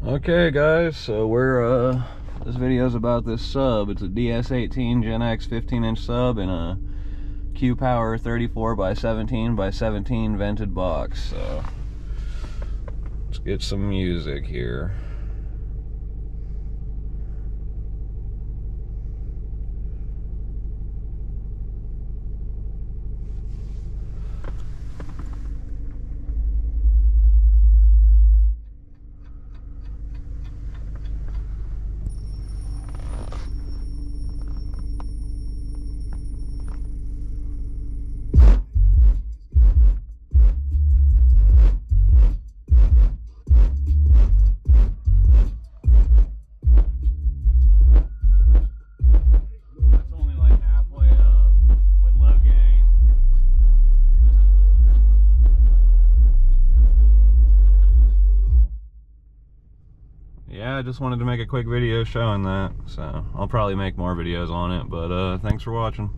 Okay guys, so this video is about this sub. It's a DS18 Gen X 15-inch sub in a Q-Power 34 by 17 by 17 vented box. So let's get some music here. Yeah, I just wanted to make a quick video showing that, so I'll probably make more videos on it, but thanks for watching.